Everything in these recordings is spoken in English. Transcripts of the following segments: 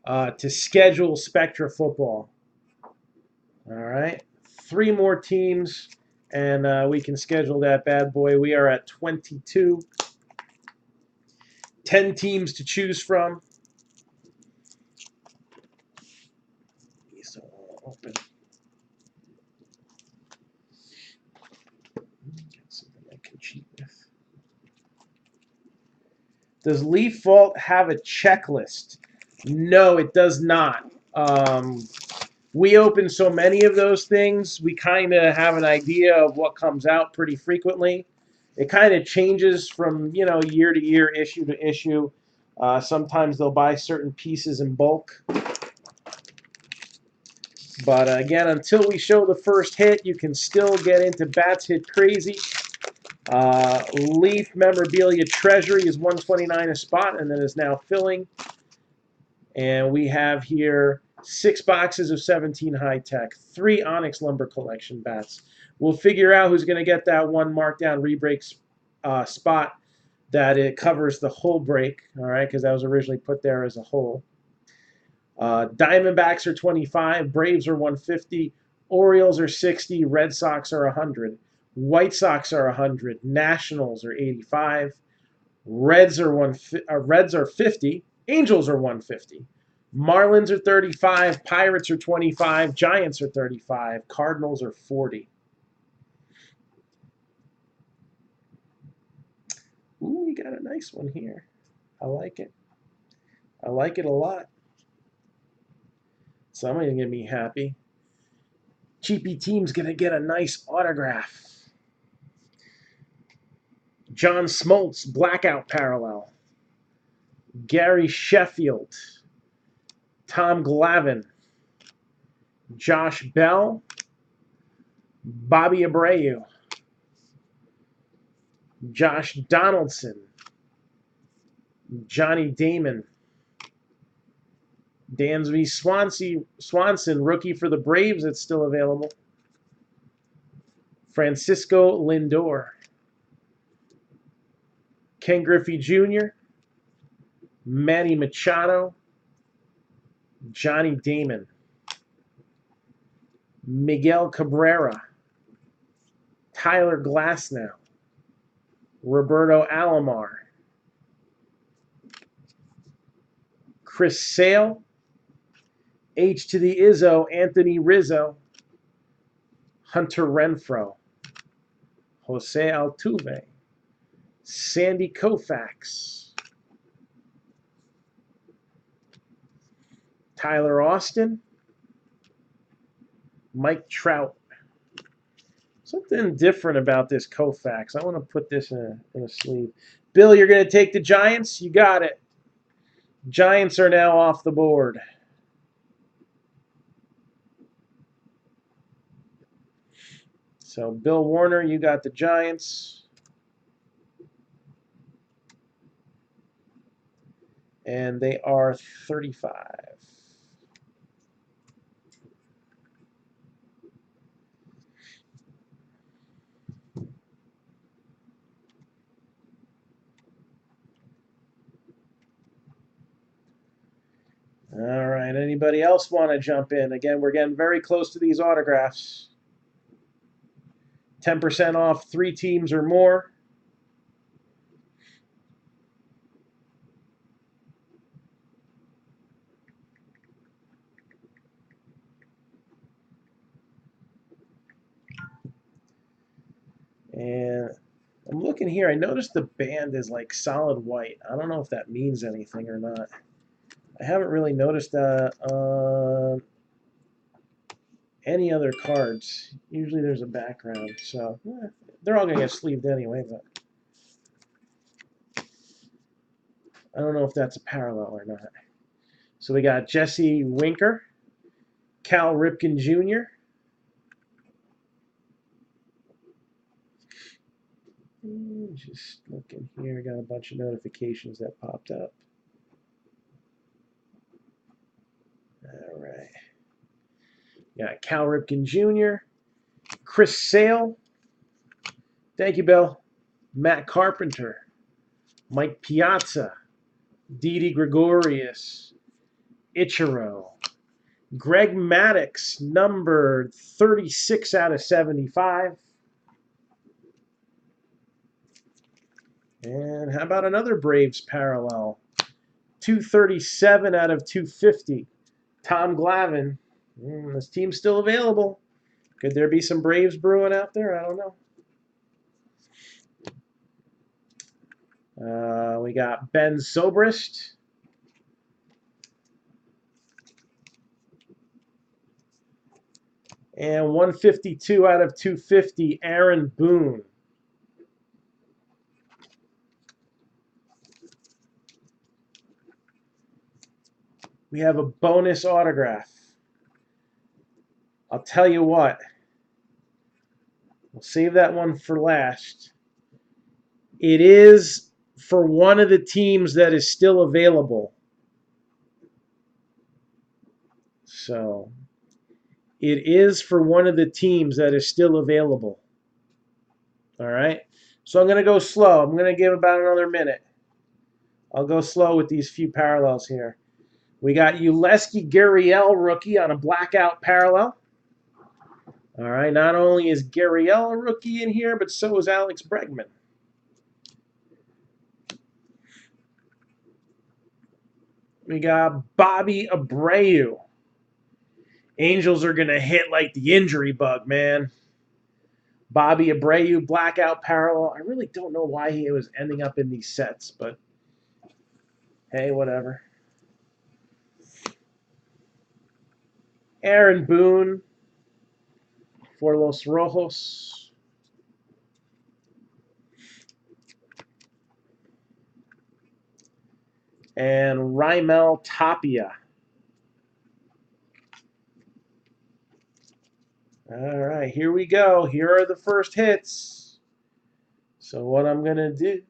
to schedule Spectra football. All right. 3 more teams, and we can schedule that bad boy. We are at 22. 10 teams to choose from. So open. Get something I can cheat with. Does Leaf Vault have a checklist? No, it does not. We open so many of those things, we kind of have an idea of what comes out pretty frequently. It kind of changes from year to year, issue to issue. Sometimes they'll buy certain pieces in bulk. But again, until we show the first hit, you can still get into Bats Hit Crazy. Leaf Memorabilia Treasury is $129 a spot, and then is now filling. And we have here 6 boxes of 17 High Tech, 3 Onyx Lumber Collection bats. We'll figure out who's going to get that one Marc-Down rebreak spot that it covers the whole break, all right, because that was originally put there as a whole. Diamondbacks are 25, Braves are 150, Orioles are 60, Red Sox are 100, White Sox are 100, Nationals are 85, Reds are 50, Angels are 150, Marlins are 35, Pirates are 25, Giants are 35, Cardinals are 40. Ooh, we got a nice one here. I like it. I like it a lot. Somebody's going to be happy. Cheapy Team's going to get a nice autograph. John Smoltz, Blackout Parallel. Gary Sheffield. Tom Glavine. Josh Bell. Bobby Abreu. Josh Donaldson. Johnny Damon. Dansby Swanson, rookie for the Braves, that's still available. Francisco Lindor. Ken Griffey Jr., Manny Machado, Johnny Damon, Miguel Cabrera, Tyler Glasnow, Roberto Alomar, Chris Sale, H to the Izzo, Anthony Rizzo, Hunter Renfroe, Jose Altuve, Sandy Koufax, Tyler Austin, Mike Trout. Something different about this Koufax. I want to put this in a sleeve. Bill, you're going to take the Giants? You got it. Giants are now off the board. So, Bill Warner, you got the Giants. And they are 35. All right, anybody else want to jump in? Again, we're getting very close to these autographs. 10% off 3 teams or more. And I'm looking here. I noticed the band is like solid white. I don't know if that means anything or not. I haven't really noticed that on any other cards. Usually there's a background, so they're all going to get sleeved anyway, but I don't know if that's a parallel or not. So we got Jesse Winker, Cal Ripken Jr., just looking here, got a bunch of notifications that popped up. All right. Got Cal Ripken Jr., Chris Sale. Thank you, Bill. Matt Carpenter, Mike Piazza, Didi Gregorius, Ichiro. Greg Maddux, numbered 36 out of 75. And how about another Braves parallel? 237 out of 250. Tom Glavine. This team's still available. Could there be some Braves brewing out there? I don't know. We got Ben Zobrist. And 152 out of 250, Aaron Boone. We have a bonus autograph. I'll tell you what. We'll save that one for last. It is for one of the teams that is still available. So, it is for one of the teams that is still available. All right? So I'm going to go slow. I'm going to give about another minute. I'll go slow with these few parallels here. We got Yulesky Gurriel rookie on a blackout parallel. All right, not only is Gurriel a rookie in here, but so is Alex Bregman. We got Bobby Abreu. Angels are going to hit like the injury bug, man. Bobby Abreu, blackout parallel. I really don't know why he was ending up in these sets, but hey, whatever. Aaron Boone for Los Rojos. And Raimel Tapia. All right, here we go. Here are the first hits. So what I'm going to do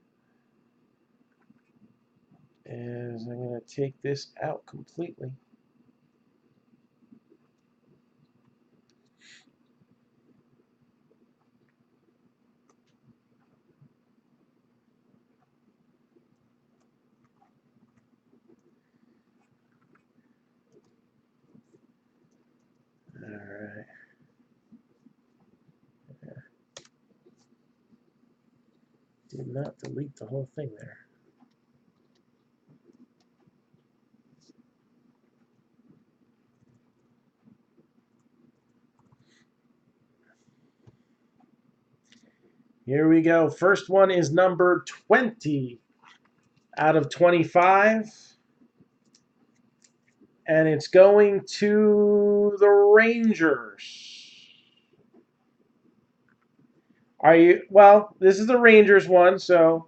is I'm going to take this out completely. All right. Did not delete the whole thing there. Here we go. First one is number 20 out of 25. And it's going to the Rangers. Are you? Well, this is the Rangers one, so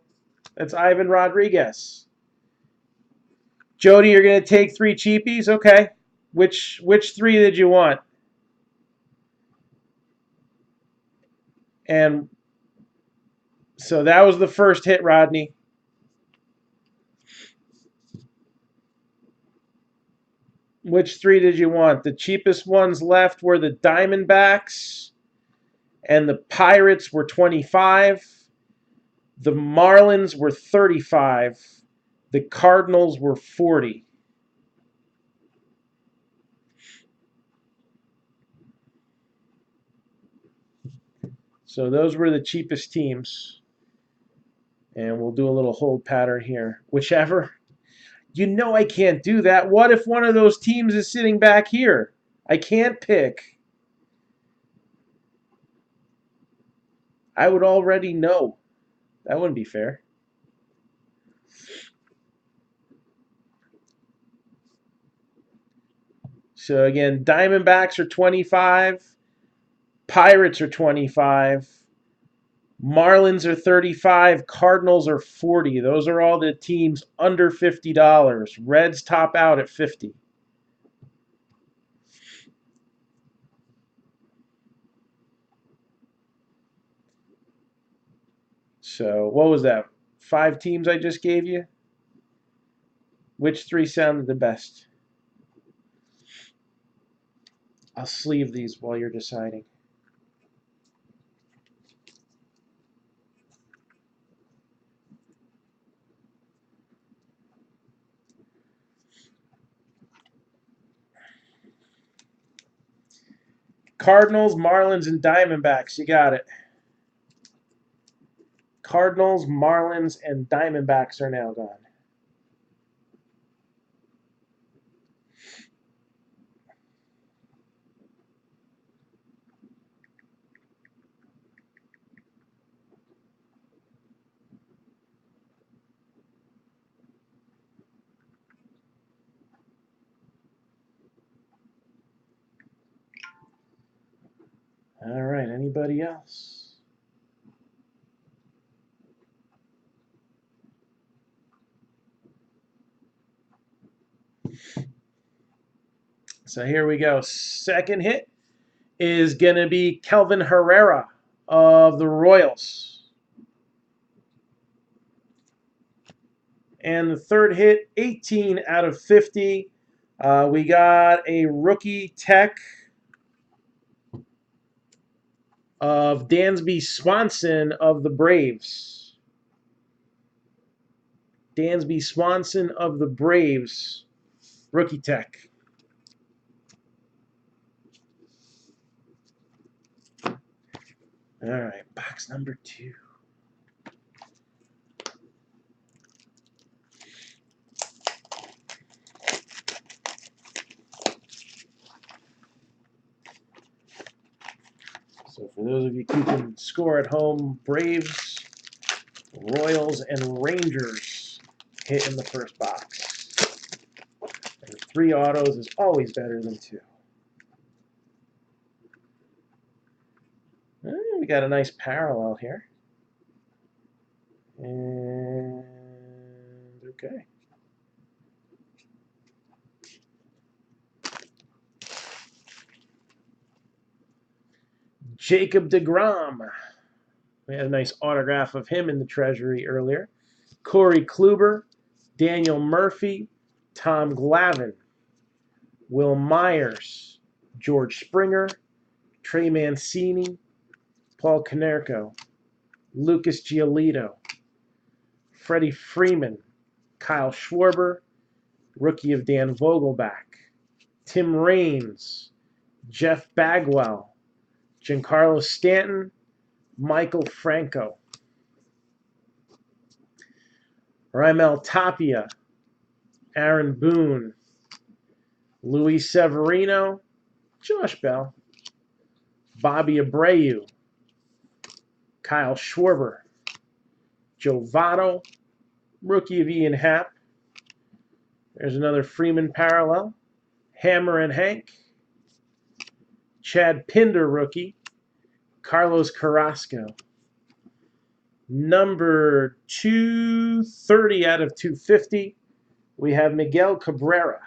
that's Ivan Rodriguez. Jody, you're going to take 3 cheapies? Okay. Which 3 did you want? And so that was the first hit, Rodney. Which 3 did you want? The cheapest ones left were the Diamondbacks, and the Pirates were 25. The Marlins were 35. The Cardinals were 40. So those were the cheapest teams. And we'll do a little hold pattern here. Whichever. You know I can't do that. What if one of those teams is sitting back here? I can't pick. I would already know. That wouldn't be fair. So again, Diamondbacks are 25. Pirates are 25. Marlins are 35. Cardinals are 40. Those are all the teams under $50. Reds top out at 50. So what was that? 5 teams I just gave you? Which 3 sounded the best? I'll sleeve these while you're deciding. Cardinals, Marlins, and Diamondbacks. You got it. Cardinals, Marlins, and Diamondbacks are now gone. All right, anybody else? So here we go. Second hit is going to be Kelvin Herrera of the Royals. And the third hit, 18 out of 50. We got a rookie tech of Dansby Swanson of the Braves. Dansby Swanson of the Braves, rookie tech. All right, box number 2. So for those of you keeping score at home, Braves, Royals, and Rangers hit in the first box. And 3 autos is always better than 2. We got a nice parallel here. And okay. Jacob deGrom. We had a nice autograph of him in the treasury earlier. Corey Kluber, Daniel Murphy, Tom Glavine, Will Myers, George Springer, Trey Mancini, Paul Konerko, Lucas Giolito, Freddie Freeman, Kyle Schwarber, rookie of Dan Vogelbach, Tim Raines, Jeff Bagwell, Giancarlo Stanton, Michael Franco, Raimel Tapia, Aaron Boone, Luis Severino, Josh Bell, Bobby Abreu, Kyle Schwarber, Joe Votto, rookie of Ian Happ. There's another Freeman parallel. Hammer and Hank, Chad Pinder rookie, Carlos Carrasco. Number 230 out of 250, we have Miguel Cabrera.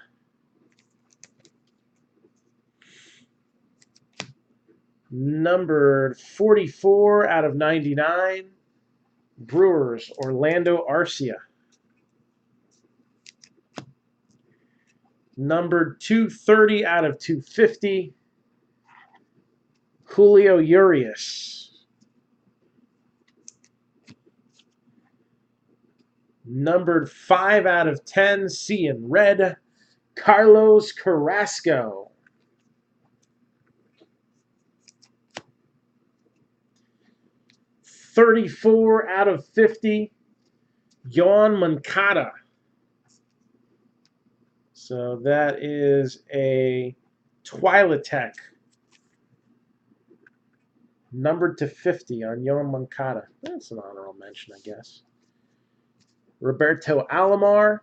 Numbered 44 out of 99, Brewers, Orlando Arcia. Numbered 230 out of 250, Julio Urias. Numbered 5 out of 10, C in red, Carlos Carrasco. .34 out of 50, Yoan Moncada. So that is a Twilatech, numbered to 50 on Yoan Moncada. That's an honorable mention, I guess. Roberto Alomar,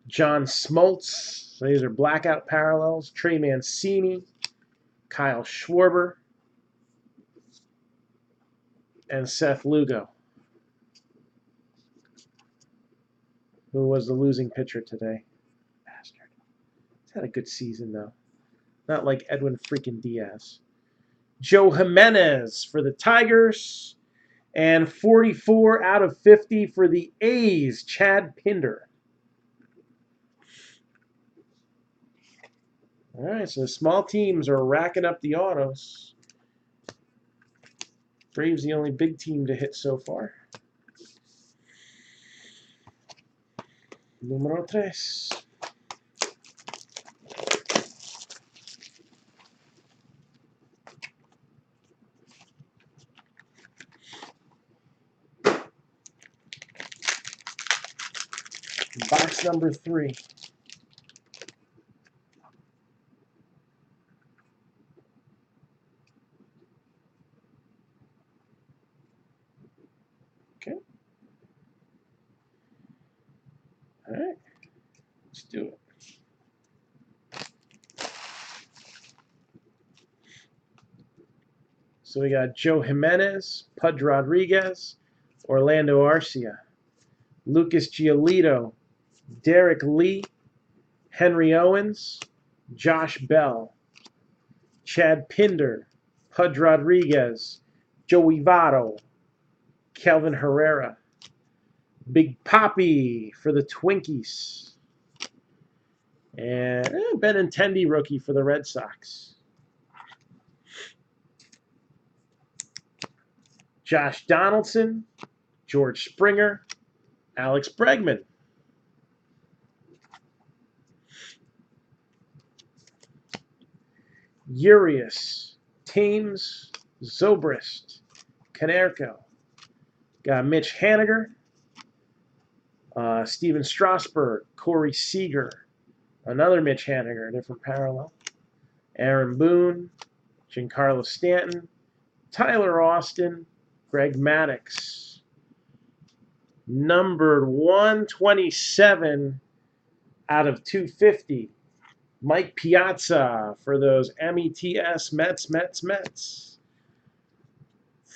John Smoltz. So these are blackout parallels. Trey Mancini, Kyle Schwarber, and Seth Lugo, who was the losing pitcher today. Bastard. He's had a good season, though. Not like Edwin freaking Diaz. Joe Jimenez for the Tigers. And 44 out of 50 for the A's, Chad Pinder. All right, so small teams are racking up the autos. Braves the only big team to hit so far. Número 3. box number 3. Okay. All right. Let's do it. So we got Joe Jimenez, Pudge Rodriguez, Orlando Arcia, Lucas Giolito, Derek Lee, Henry Owens, Josh Bell, Chad Pinder, Pudge Rodriguez, Joey Votto, Kelvin Herrera, Big Poppy for the Twinkies, and Benintendi rookie for the Red Sox. Josh Donaldson, George Springer, Alex Bregman. Urias, Thames, Zobrist, Canerco. Got Mitch Haniger, Steven Strasburg, Corey Seager, another Mitch Haniger, different parallel. Aaron Boone, Giancarlo Stanton, Tyler Austin, Greg Maddux. Numbered 127 out of 250. Mike Piazza for those METS Mets.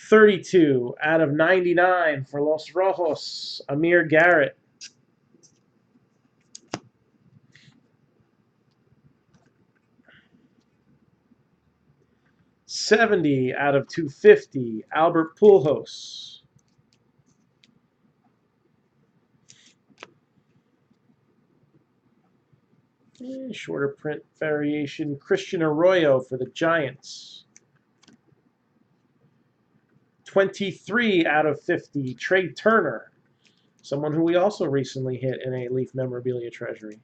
32 out of 99 for Los Rojos, Amir Garrett. $70 out of 250, Albert Pujols. Shorter print variation, Christian Arroyo for the Giants. 23 out of 50, Trey Turner, someone who we also recently hit in a Leaf Memorabilia Treasury.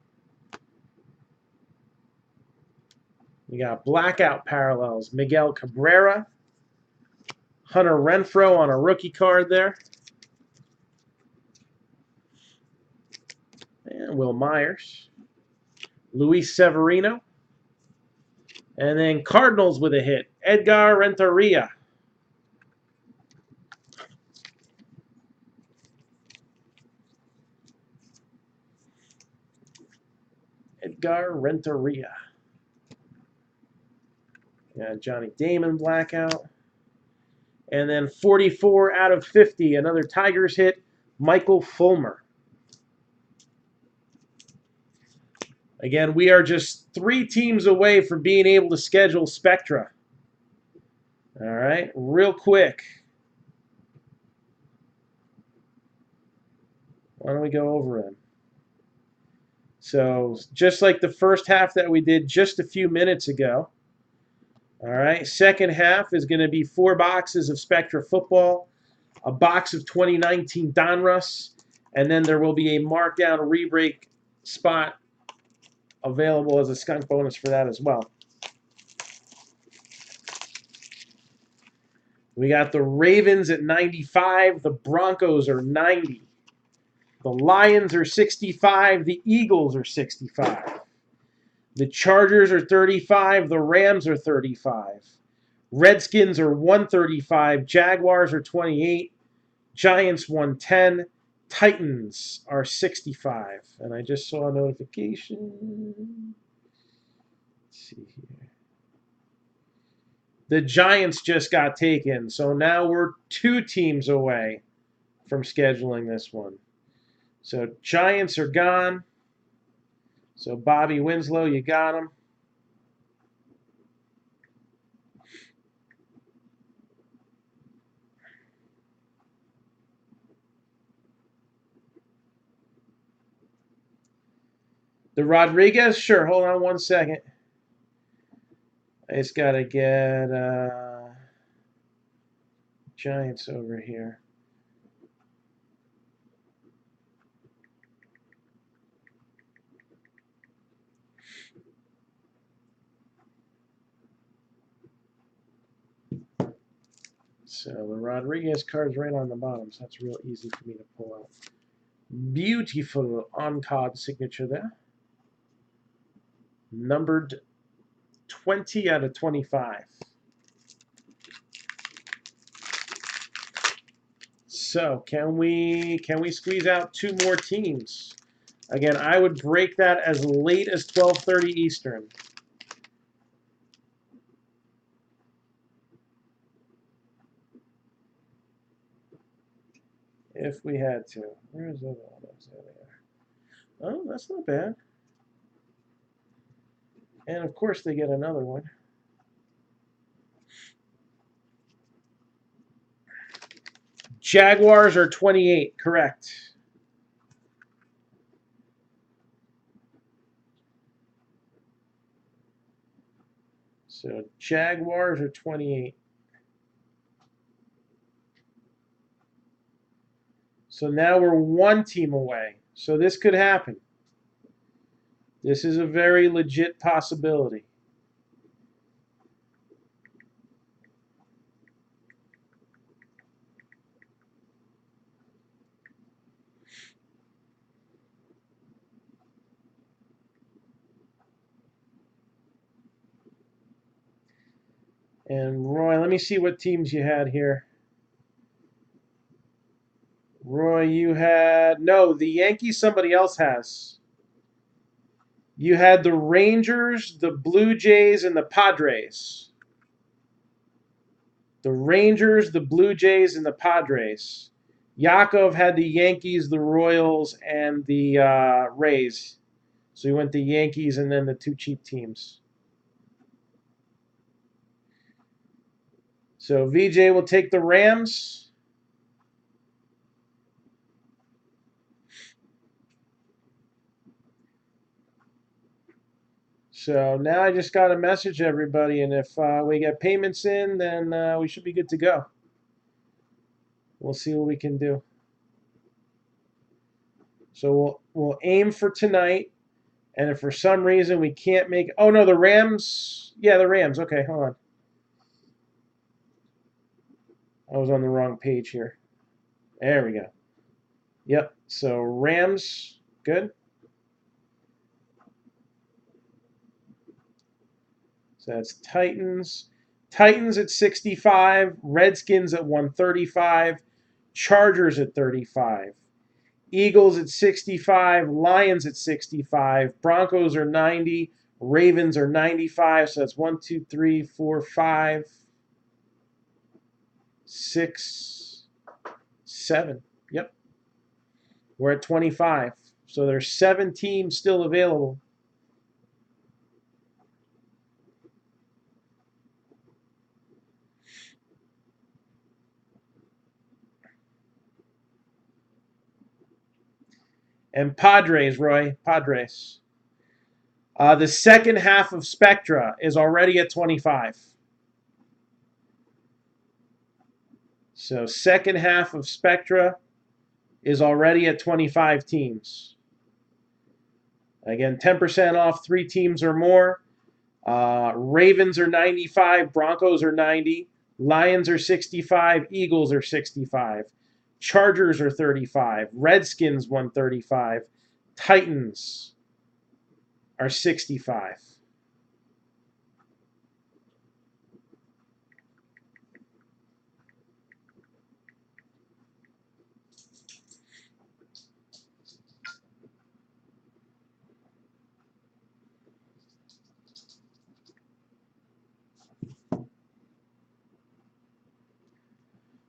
We got blackout parallels, Miguel Cabrera, Hunter Renfroe on a rookie card there, and Will Myers, Luis Severino, and then Cardinals with a hit, Edgar Renteria. Edgar Renteria. Yeah, Johnny Damon blackout. And then 44 out of 50, another Tigers hit, Michael Fulmer. Again, we are just 3 teams away from being able to schedule Spectra. All right, real quick. Why don't we go over them? So, just like the first half that we did just a few minutes ago. All right, second half is going to be 4 boxes of Spectra football, a box of 2019 Donruss, and then there will be a Marc-Down rebreak spot available as a skunk bonus for that as well. We got the Ravens at 95. The Broncos are 90. The Lions are 65. The Eagles are 65. The Chargers are 35. The Rams are 35. Redskins are 135. Jaguars are 28. Giants 110. Titans are 65. And I just saw a notification. Let's see here. The Giants just got taken, so now we're 2 teams away from scheduling this one. So Giants are gone. So Bobby Winslow, you got him. The Rodriguez, sure. Hold on one second. I just got to get Giants over here. So the Rodriguez card's right on the bottom, so that's real easy for me to pull out. Beautiful on-card signature there. Numbered 20 out of 25. So can we squeeze out 2 more teams? Again, I would break that as late as 12:30 Eastern. If we had to. Where's the other one? There they are. Oh, that's not bad. And of course they get another one. Jaguars are 28, correct. So Jaguars are 28. So now we're 1 team away. So this could happen. This is a very legit possibility. And Roy, let me see what teams you had here. Roy, you had... No, the Yankees somebody else has. You had the Rangers, the Blue Jays, and the Padres. The Rangers, the Blue Jays, and the Padres. Yakov had the Yankees, the Royals, and the Rays. So he went the Yankees and then the 2 cheap teams. So VJ will take the Rams. So now I just got to message everybody, and if we get payments in, then we should be good to go. We'll see what we can do. So we'll aim for tonight, and if for some reason we can't make... Oh, no, the Rams... Yeah, the Rams. Okay, hold on. I was on the wrong page here. There we go. Yep, so Rams, good. So that's Titans. Titans at 65, Redskins at 135, Chargers at 35, Eagles at 65, Lions at 65, Broncos are 90, Ravens are 95. So that's 1, 2, 3, 4, 5, 6, 7. Yep. We're at 25. So there's 7 teams still available. And Padres, Roy, Padres. The second half of Spectra is already at 25. So second half of Spectra is already at 25 teams. Again, 10% off 3 teams or more. Ravens are 95, Broncos are 90, Lions are 65, Eagles are 65, Chargers are 35, Redskins 135, Titans are 65.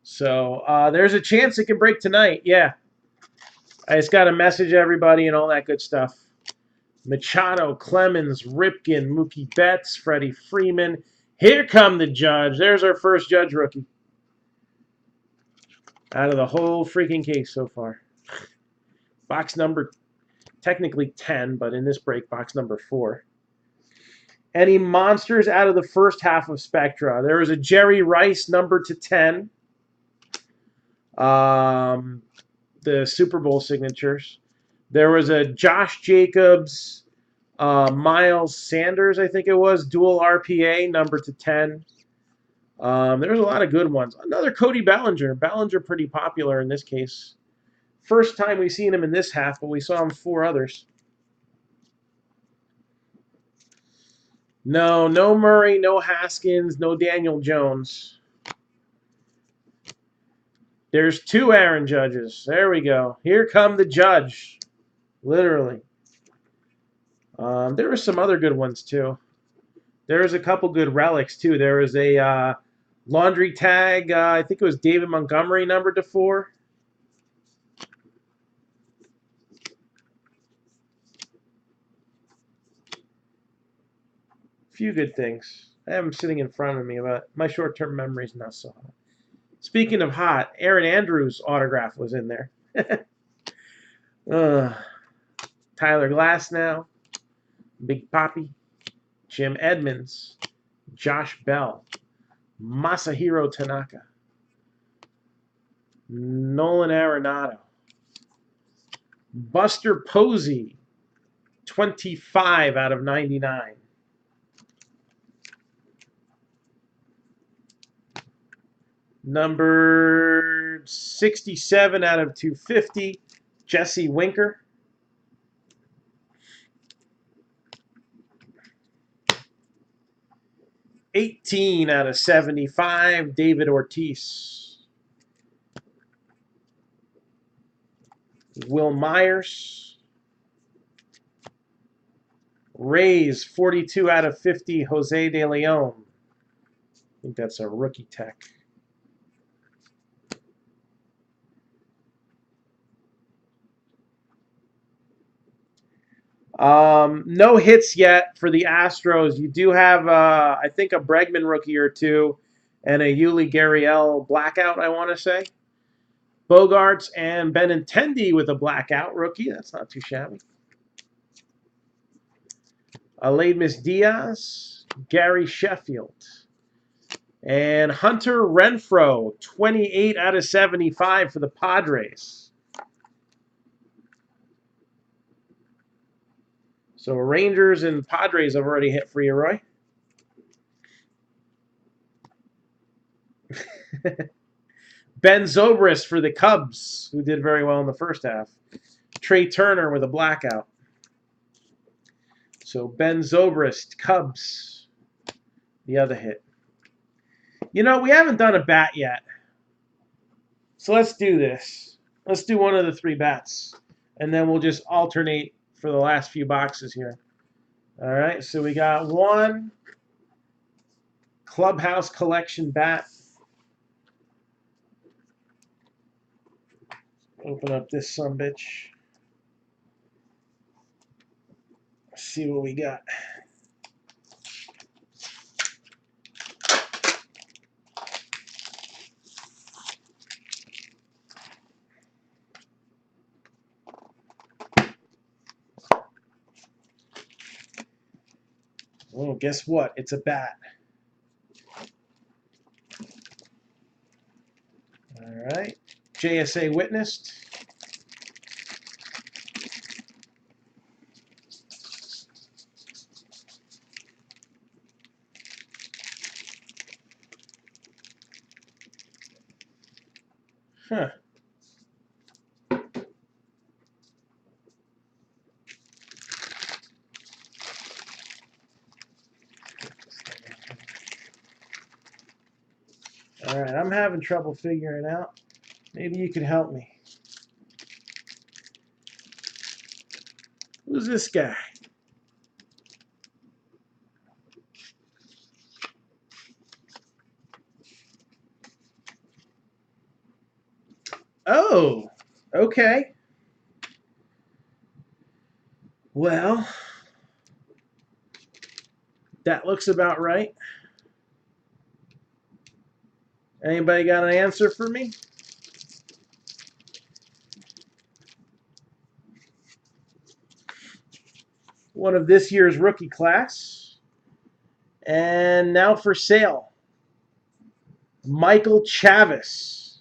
So there's a chance it can break tonight. Yeah. I just got to message everybody and all that good stuff. Machado, Clemens, Ripken, Mookie Betts, Freddie Freeman. Here come the Judge. There's our first Judge rookie. Out of the whole freaking case so far. Box number, technically 10, but in this break, box number 4. Any monsters out of the first half of Spectra? There was a Jerry Rice number to 10. The Super Bowl signatures. There was a Josh Jacobs, Miles Sanders, I think it was, dual RPA, number to 10. There's a lot of good ones. Another Cody Bellinger. Bellinger pretty popular in this case. First time we've seen him in this half, but we saw him 4 others. No Murray, no Haskins, no Daniel Jones. There's 2 Aaron Judges. There we go. Here come the judge. Literally. There were some other good ones, too. There's a couple good relics, too. There was a laundry tag. I think it was David Montgomery, numbered to 4. Few good things. I have them sitting in front of me, but my short-term memory is not so hot. Speaking of hot, Aaron Andrews' autograph was in there. Tyler Glasnow, Big Papi, Jim Edmonds, Josh Bell, Masahiro Tanaka, Nolan Arenado, Buster Posey, 25 out of 99. Number 67 out of 250, Jesse Winker. '18 out of 75, David Ortiz. Will Myers. Rays, 42 out of 50, Jose De Leon. I think that's a rookie tech. No hits yet for the Astros. You do have, I think, a Bregman rookie or 2 and a Yuli Gurriel blackout, I want to say. Bogarts and Benintendi with a blackout rookie. That's not too shabby. Aledmus Diaz, Gary Sheffield. And Hunter Renfroe, 28 out of 75 for the Padres. So Rangers and Padres have already hit for you, Roy. Ben Zobrist for the Cubs, who did very well in the first half. Trey Turner with a blackout. So Ben Zobrist, Cubs, the other hit. You know, we haven't done a bat yet. So let's do this. Let's do one of the 3 bats. And then we'll just alternate for the last few boxes here. All right, so we got 1 Clubhouse Collection bat. Open up this sumbitch. See what we got. Oh, guess what? It's a bat. All right. JSA witnessed. Huh. All right, I'm having trouble figuring out. Maybe you could help me. Who's this guy? Oh, okay. Well, that looks about right. Anybody got an answer for me? One of this year's rookie class. And now for sale. Michael Chavis.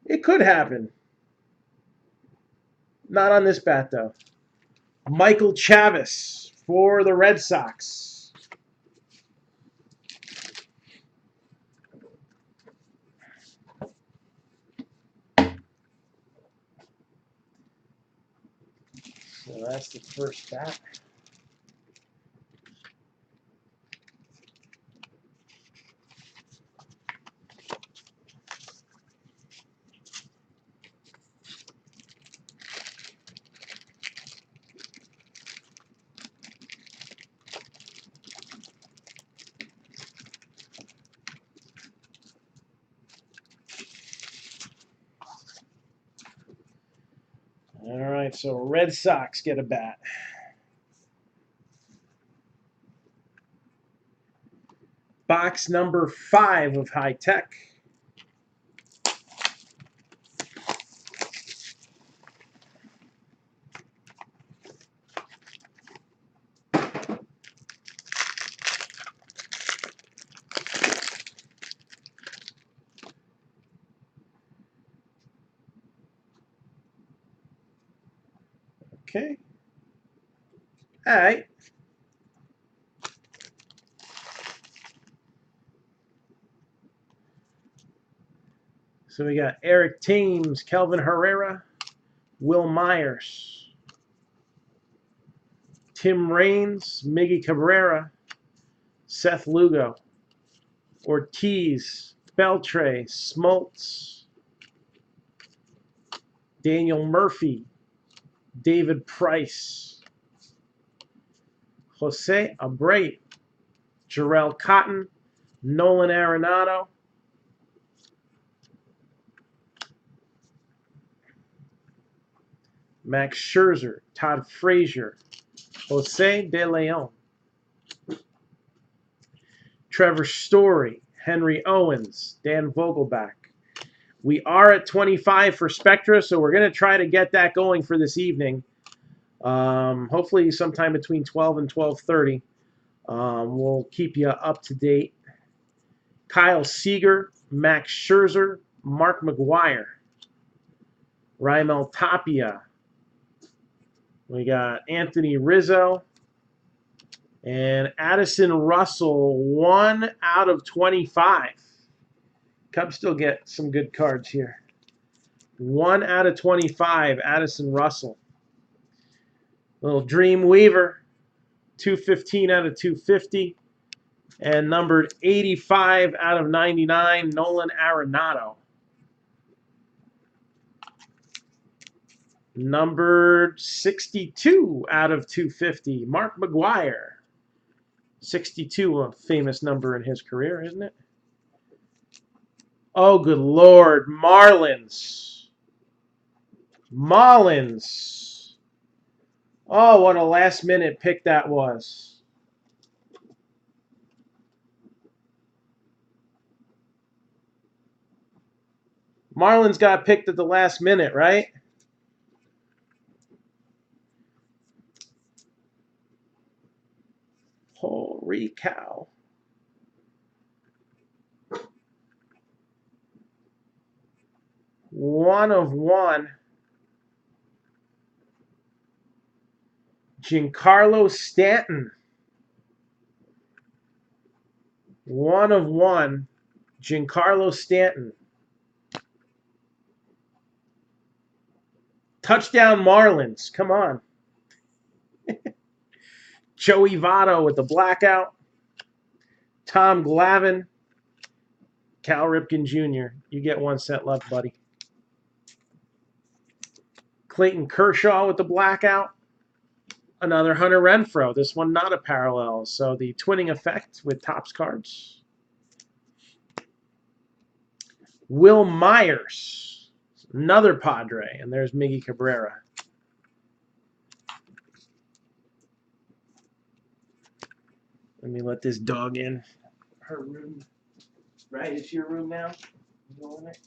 It could happen. Not on this bat, though. Michael Chavis for the Red Sox. So that's the first bat. All right, so Red Sox get a bat. Box number 5 of high tech. Okay. All right. So we got Eric Thames, Kelvin Herrera, Will Myers, Tim Raines, Miggy Cabrera, Seth Lugo, Ortiz, Beltre, Smoltz, Daniel Murphy, David Price, Jose Abreu, Jarrell Cotton, Nolan Arenado, Max Scherzer, Todd Frazier, Jose De Leon, Trevor Story, Henry Owens, Dan Vogelback. We are at 25 for Spectra, so we're going to try to get that going for this evening. Hopefully sometime between 12 and 12:30. We'll keep you up to date. Kyle Seager, Max Scherzer, Mark McGwire, Raimel Tapia. We got Anthony Rizzo and Addison Russell, 1 out of 25. Cubs still get some good cards here. 1 out of 25, Addison Russell. Little Dream Weaver, 215 out of 250. And numbered 85 out of 99, Nolan Arenado. Numbered 62 out of 250, Mark McGwire. 62, a famous number in his career, isn't it? Oh, good Lord. Marlins. Mullins. Oh, what a last-minute pick that was. Marlins got picked at the last minute, right? Holy cow. One of one. Giancarlo Stanton. 1 of 1. Giancarlo Stanton. Touchdown Marlins. Come on. Joey Votto with the blackout. Tom Glavine. Cal Ripken Jr. You get 1 cent left, buddy. Clayton Kershaw with the blackout. Another Hunter Renfroe. This one not a parallel. So the twinning effect with Topps cards. Will Myers. Another Padre. And there's Miggy Cabrera. Let me let this dog in her room. Right, it's your room now? You go in it?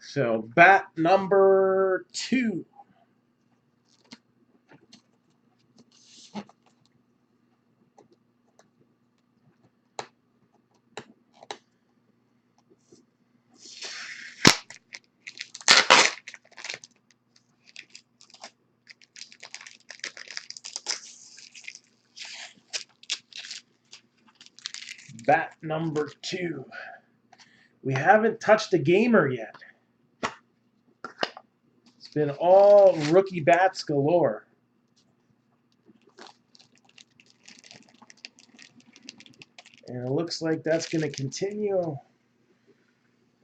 So, bat number 2. Bat number 2. We haven't touched a gamer yet. It's been all rookie bats galore. And it looks like that's going to continue.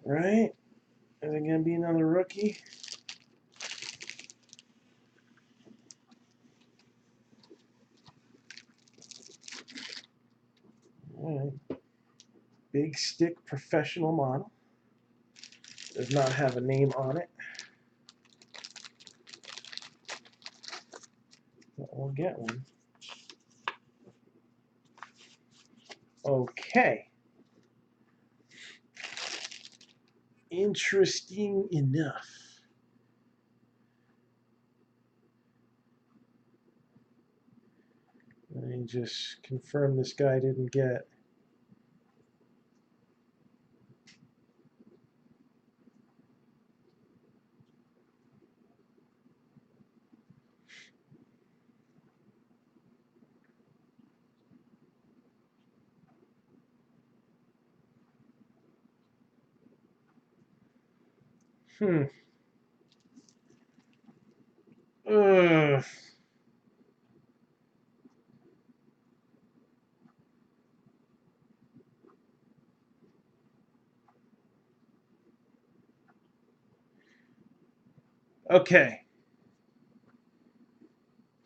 Right? Is it going to be another rookie? All right. Big Stick Professional model. Does not have a name on it. But we'll get one. Okay. Interesting enough. Let me just confirm this guy didn't get. Ugh. Okay.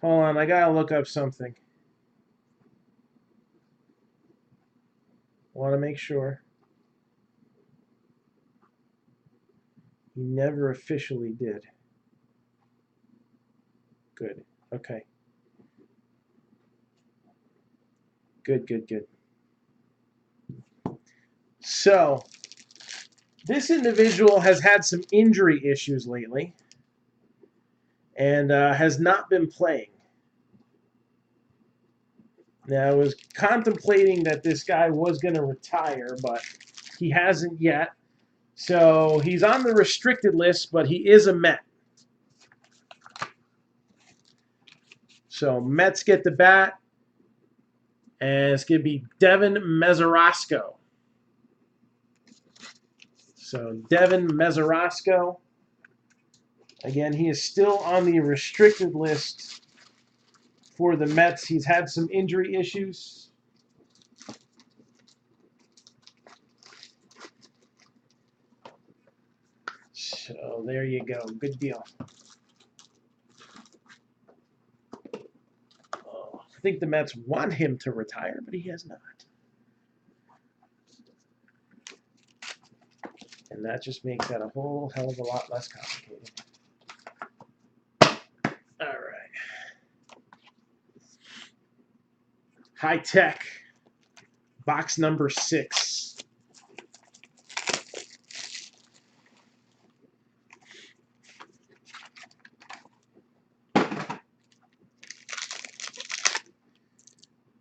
Hold on, I gotta look up something. Want to make sure. He never officially did. Good. Okay. Good, good, good. So, this individual has had some injury issues lately and has not been playing. Now, I was contemplating that this guy was going to retire, but he hasn't yet. So, he's on the restricted list, but he is a Met. So, Mets get the bat, and it's going to be Devin Mesorasko. So, Devin Mesorasko. Again, he is still on the restricted list for the Mets. He's had some injury issues. So there you go. Good deal. Oh, I think the Mets want him to retire, but he has not. And that just makes that a whole hell of a lot less complicated. All right. High Tech. Box number 6.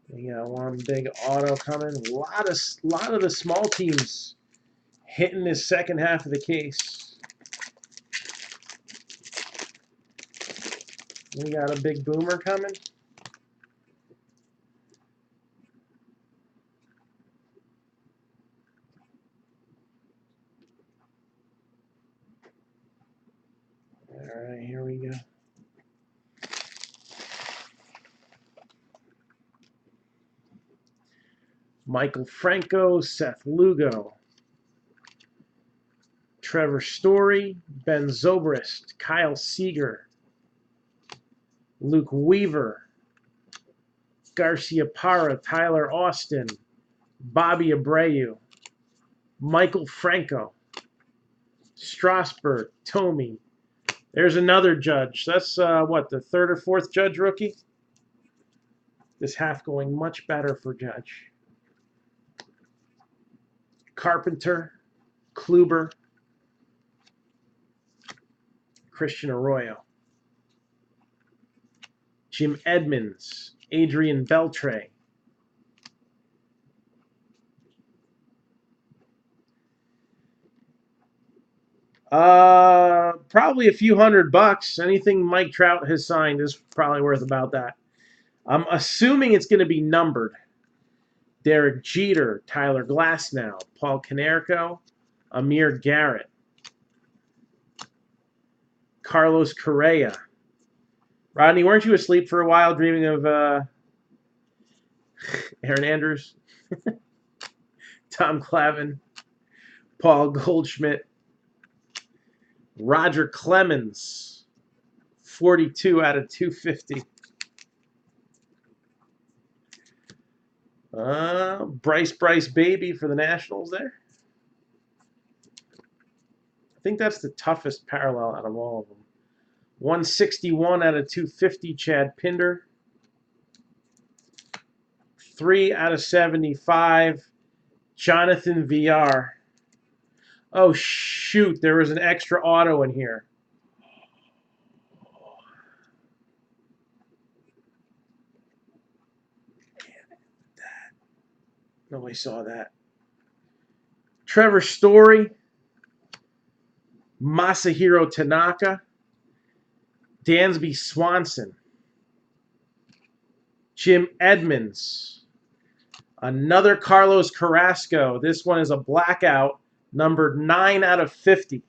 We got one big auto coming. A lot of the small teams hitting this second half of the case. We got a big boomer coming. All right, here we go. Michael Franco, Seth Lugo, Trevor Story, Ben Zobrist, Kyle Seager, Luke Weaver, Garcia Parra, Tyler Austin, Bobby Abreu, Michael Franco, Strasburg, Tomey. There's another Judge. That's, what, the third or fourth Judge rookie? This half going much better for Judge. Carpenter, Kluber, Christian Arroyo, Jim Edmonds, Adrian Beltre, probably a few $100. Anything Mike Trout has signed is probably worth about that. I'm assuming it's going to be numbered. Derek Jeter, Tyler Glasnow, Paul Konerko, Amir Garrett, Carlos Correa. Rodney, weren't you asleep for a while dreaming of Aaron Andrews? Tom Clavin, Paul Goldschmidt, Roger Clemens, 42 out of 250. Bryce Baby for the Nationals there. I think that's the toughest parallel out of all of them. 161 out of 250, Chad Pinder. 3 out of 75, Jonathan VR. Oh, shoot, there was an extra auto in here. Nobody saw that. Trevor Story, Masahiro Tanaka, Dansby Swanson, Jim Edmonds, another Carlos Carrasco. This one is a blackout, numbered 9 out of 50.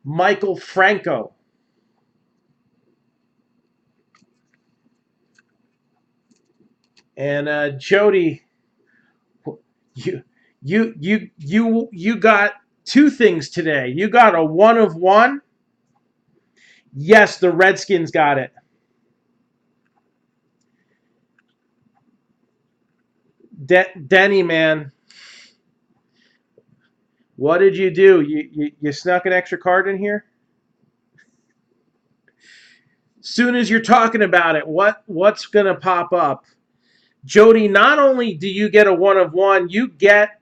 Michael Franco. And Jody, you got two things today. You got a 1 of 1. Yes, the Redskins got it. Denny, man, what did you do? You snuck an extra card in here? Soon as you're talking about it, what's gonna pop up? Jody, not only do you get a 1 of 1, you get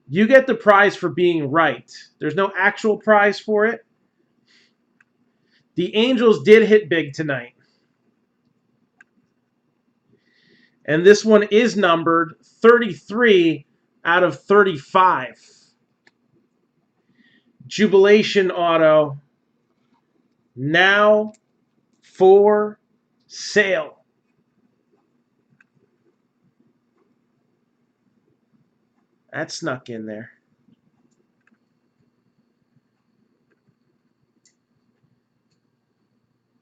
the prize for being right. There's no actual prize for it. The Angels did hit big tonight. And this one is numbered 33 out of 35. Jubilation auto. Now for sale. That snuck in there.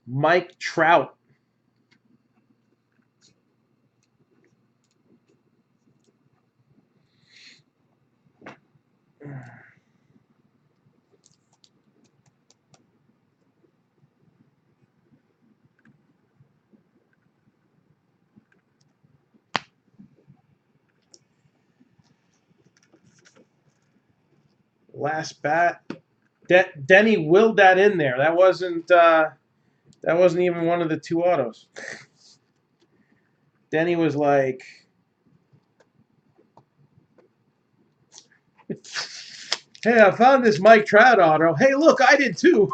Mike Trout. Last bat. Denny willed that in there. That wasn't even one of the two autos. Denny was like, "Hey, I found this Mike Trout auto. Hey, look, I did too."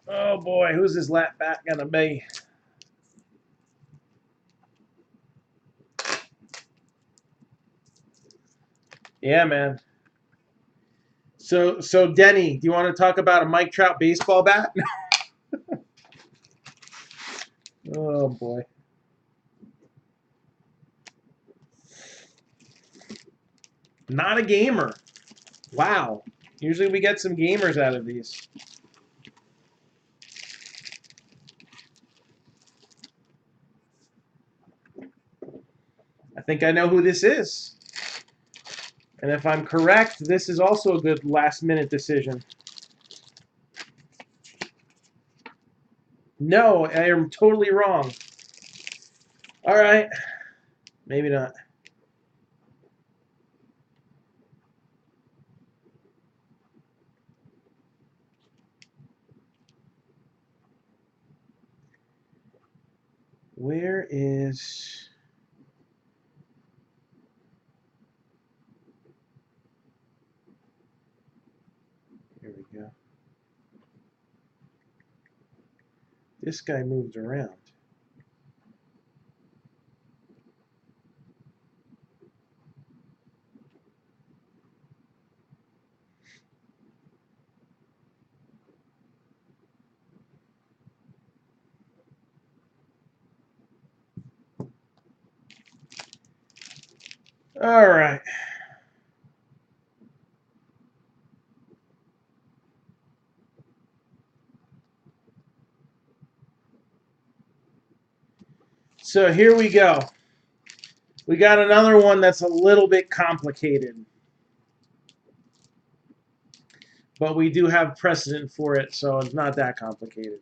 Oh boy, who's this last bat gonna be? Yeah, man. So Denny, do you want to talk about a Mike Trout baseball bat? Oh boy. Not a gamer. Wow. Usually we get some gamers out of these. I think I know who this is. And if I'm correct, this is also a good last-minute decision. No, I am totally wrong. All right. Maybe not. Where is... Here we go. This guy moved around. All right. So here we go. We got another one that's a little bit complicated, but we do have precedent for it, so it's not that complicated.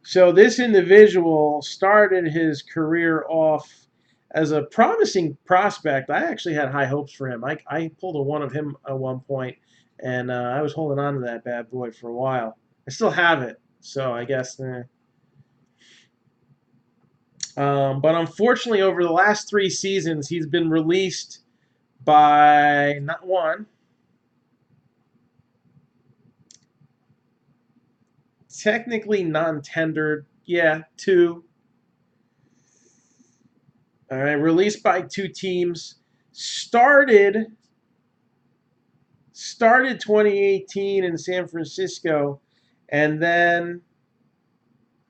So this individual started his career off as a promising prospect. I actually had high hopes for him. I pulled a one of him at one point, and I was holding on to that bad boy for a while. I still have it, so I guess. But unfortunately, over the last 3 seasons, he's been released by not one, technically non-tendered, yeah, two. All right, released by 2 teams. Started 2018 in San Francisco, and then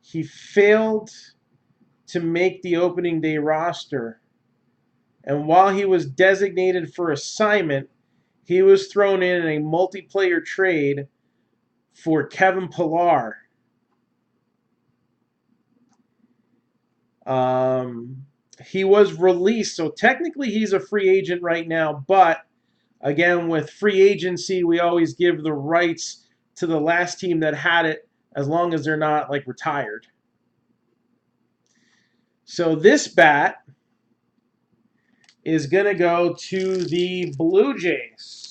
he failed to make the opening day roster. And while he was designated for assignment, he was thrown in a multiplayer trade for Kevin Pillar. He was released, so technically he's a free agent right now, but again, with free agency, we always give the rights to the last team that had it as long as they're not like retired. So this bat is going to go to the Blue Jays.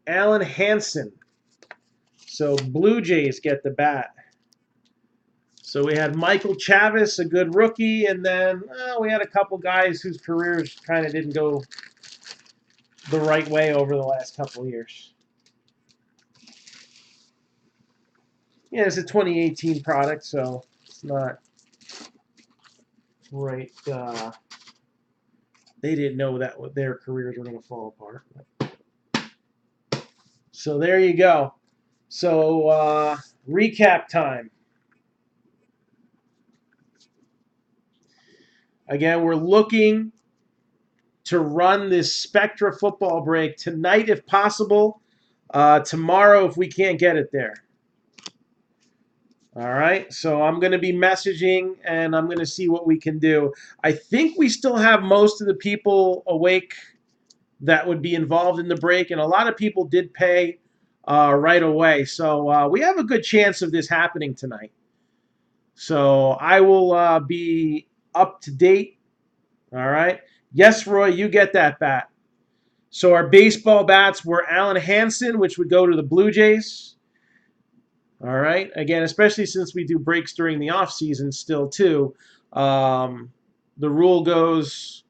Alan Hansen. So Blue Jays get the bat. So we had Michael Chavis, a good rookie, and then we had a couple guys whose careers kind of didn't go the right way over the last couple of years. Yeah, it's a 2018 product, so it's not right. They didn't know that their careers were going to fall apart. So there you go. So recap time. Again, we're looking to run this Spectra football break tonight if possible. Tomorrow if we can't get it there. All right, so I'm going to be messaging and I'm going to see what we can do. I think we still have most of the people awake that would be involved in the break, and a lot of people did pay right away. So we have a good chance of this happening tonight. So I will be up to date. All right. Yes, Roy, you get that bat. So our baseball bats were Alan Hansen, which would go to the Blue Jays. All right. Again, especially since we do breaks during the off season still too. The rule goes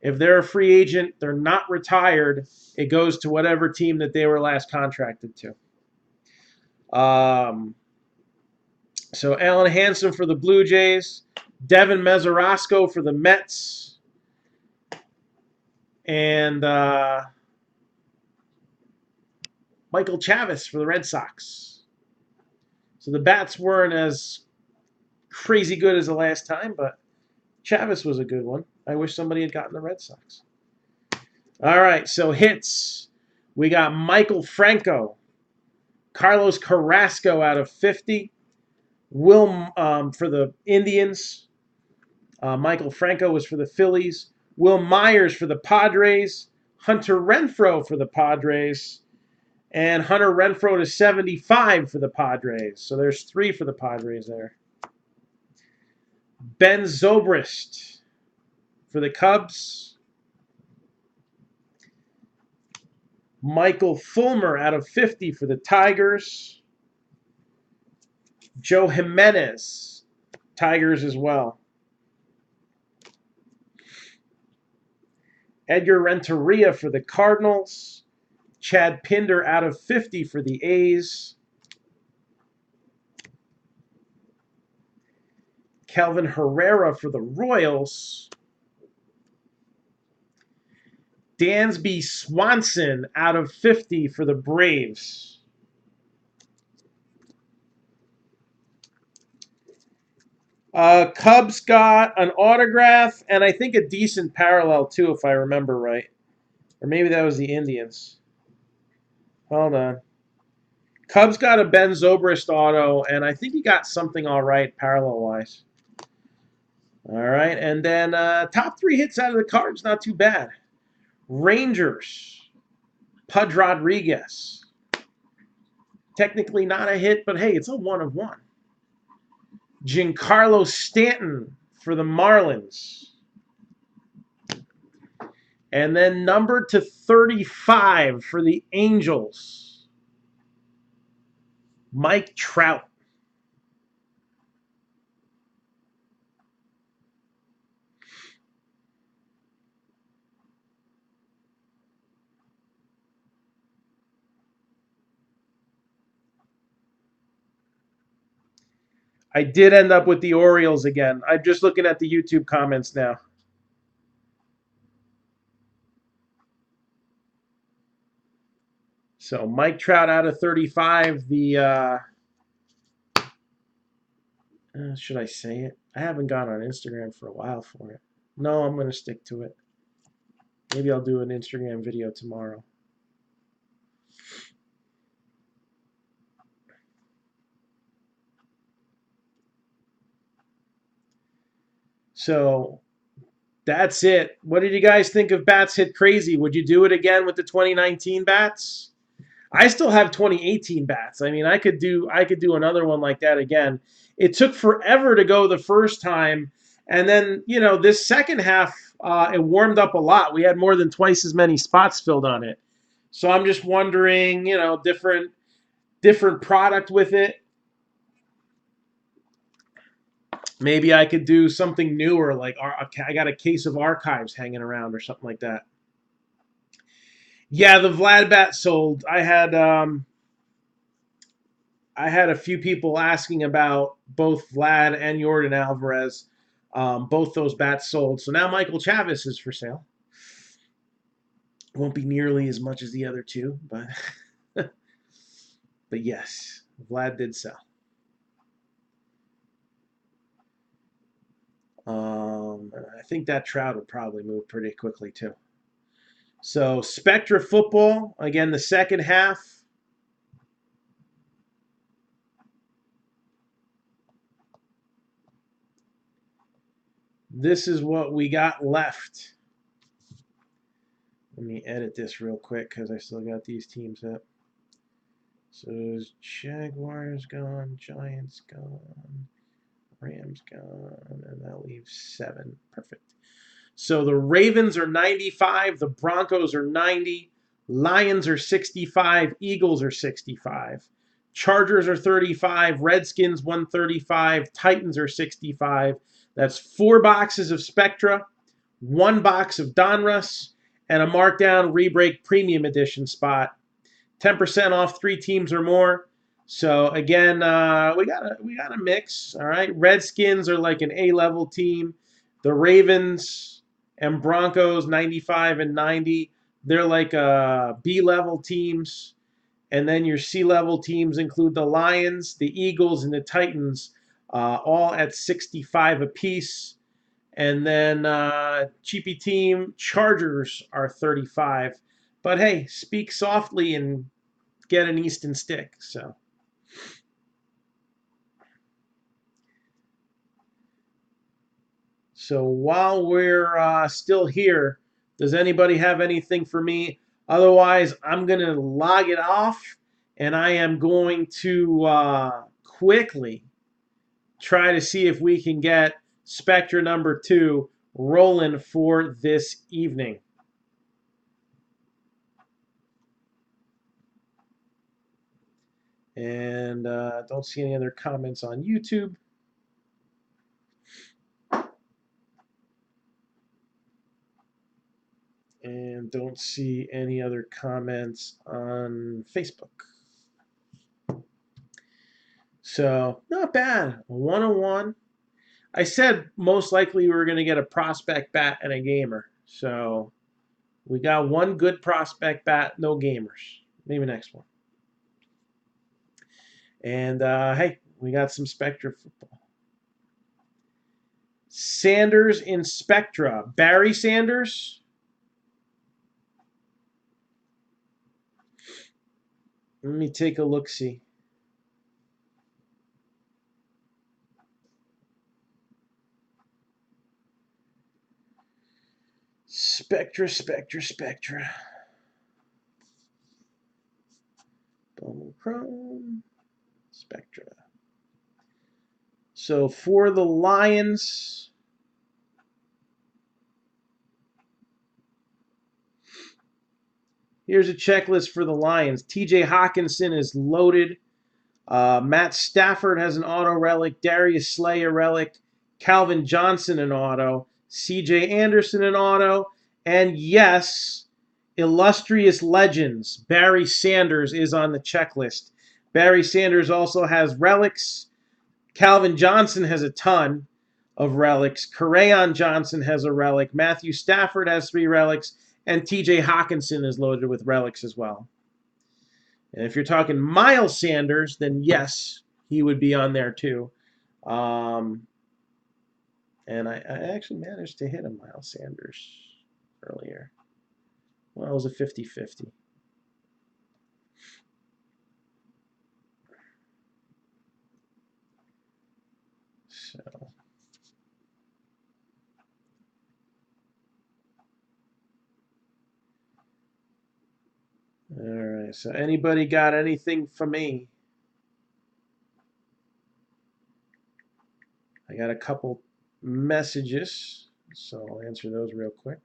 if they're a free agent, they're not retired, it goes to whatever team that they were last contracted to. So Alan Hansen for the Blue Jays, Devin Mesorasko for the Mets, and Michael Chavis for the Red Sox. So the bats weren't as crazy good as the last time, but Chavis was a good one. I wish somebody had gotten the Red Sox. All right, so hits. We got Michael Franco, Carlos Carrasco out of 50, Will for the Indians. Michael Franco was for the Phillies. Will Myers for the Padres. Hunter Renfroe for the Padres. And Hunter Renfroe to 75 for the Padres. So there's 3 for the Padres there. Ben Zobrist for the Cubs. Michael Fulmer out of 50 for the Tigers. Joe Jimenez, Tigers as well. Edgar Renteria for the Cardinals. Chad Pinder out of 50 for the A's. Kelvin Herrera for the Royals. Dansby Swanson out of 50 for the Braves. Cubs got an autograph and I think a decent parallel too, if I remember right. Or maybe that was the Indians. Hold on. Cubs got a Ben Zobrist auto, and I think he got something all right parallel-wise. All right, and then top 3 hits out of the cards, not too bad. Rangers, Pudge Rodriguez. Technically not a hit, but hey, it's a 1 of 1. Giancarlo Stanton for the Marlins. And then number to 35 for the Angels, Mike Trout. I did end up with the Orioles again. I'm just looking at the YouTube comments now. So Mike Trout out of 35. The should I say it? I haven't gone on Instagram for a while for it. No, I'm going to stick to it. Maybe I'll do an Instagram video tomorrow. So that's it. What did you guys think of Bats Hit Crazy? Would you do it again with the 2019 bats? I still have 2018 bats. I mean, I could do another one like that again. It took forever to go the first time, and then this second half it warmed up a lot. We had more than twice as many spots filled on it. So I'm just wondering, different product with it. Maybe I could do something newer, like I got a case of archives hanging around or something like that. Yeah, the Vlad bat sold. I had a few people asking about both Vlad and Yordan Alvarez. Both those bats sold. So now Michael Chavis is for sale. Won't be nearly as much as the other two, but but yes, Vlad did sell. I think that Trout will probably move pretty quickly too. So Spectra football, again, the second half. This is what we got left. Let me edit this real quick because I still got these teams up. So Jaguars gone, Giants gone, Rams gone, and that leaves 7. Perfect. So the Ravens are 95, the Broncos are 90, Lions are 65, Eagles are 65, Chargers are 35, Redskins 135, Titans are 65. That's 4 boxes of Spectra, 1 box of Donruss, and a Marc-Down Rebreak Premium Edition spot. 10% off 3 teams or more. So again, we got a mix. All right, Redskins are like an A-level team. The Ravens and Broncos, 95 and 90, they're like B-level teams. And then your C-level teams include the Lions, the Eagles, and the Titans, all at 65 apiece. And then cheapy team, Chargers are 35. But hey, speak softly and get an Easton stick. So while we're still here, does anybody have anything for me? Otherwise, I'm going to log it off, and I am going to quickly try to see if we can get Spectra number 2 rolling for this evening. And don't see any other comments on YouTube. And don't see any other comments on Facebook. So, not bad. 101. I said most likely we were going to get a prospect bat and a gamer. So, we got 1 good prospect bat, no gamers. Maybe next one. And hey, we got some Spectra football. Sanders in Spectra. Barry Sanders. Let me take a look-see. Spectra, Spectra, Spectra. Bubble Chrome. Spectra. So for the Lions, here's a checklist for the Lions. TJ Hawkinson is loaded. Matt Stafford has an auto relic. Darius Slay a relic. Calvin Johnson an auto. CJ Anderson an auto. And yes, illustrious legends. Barry Sanders is on the checklist. Barry Sanders also has relics. Calvin Johnson has a ton of relics. Karayon Johnson has a relic. Matthew Stafford has 3 relics. And TJ Hawkinson is loaded with relics as well. And if you're talking Miles Sanders, then yes, he would be on there too. And I actually managed to hit a Miles Sanders earlier. Well, it was a 50-50. So, all right. So anybody got anything for me? I got a couple messages, so I'll answer those real quick.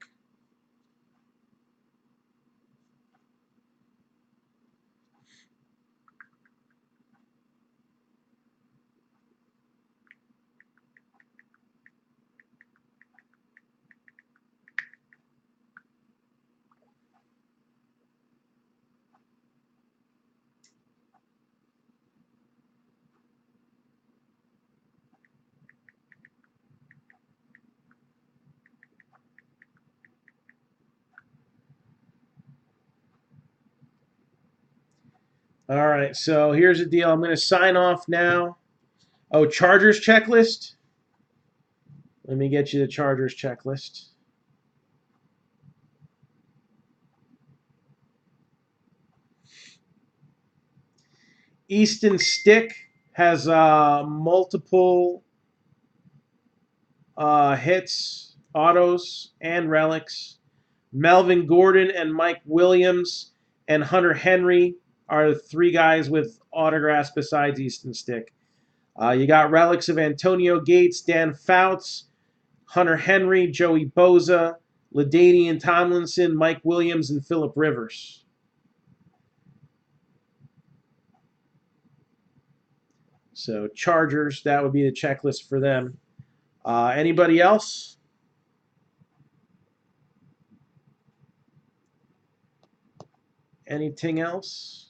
All right, so here's the deal. I'm going to sign off now. Oh, Chargers checklist? Let me get you the Chargers checklist. Easton Stick has multiple hits, autos, and relics. Melvin Gordon and Mike Williams and Hunter Henry are the 3 guys with autographs besides Easton Stick. You got relics of Antonio Gates, Dan Fouts, Hunter Henry, Joey Boza, LaDainian Tomlinson, Mike Williams, and Phillip Rivers. So Chargers, that would be the checklist for them. Anybody else? Anything else?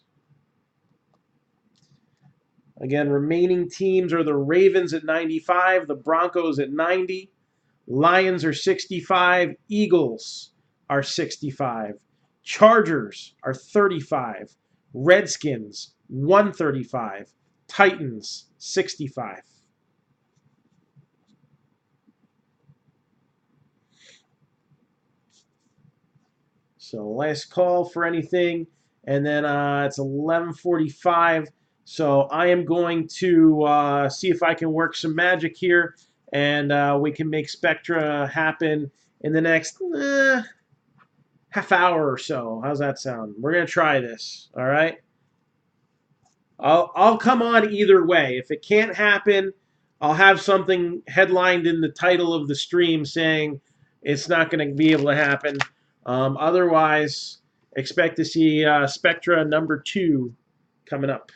Again, remaining teams are the Ravens at 95, the Broncos at 90, Lions are 65, Eagles are 65, Chargers are 35, Redskins 135, Titans 65. So last call for anything, and then it's 11:45. So I am going to see if I can work some magic here, and we can make Spectra happen in the next half hour or so. How's that sound? We're gonna try this. All right. I'll come on either way. If it can't happen, I'll have something headlined in the title of the stream saying it's not going to be able to happen. Otherwise, expect to see Spectra number 2 coming up.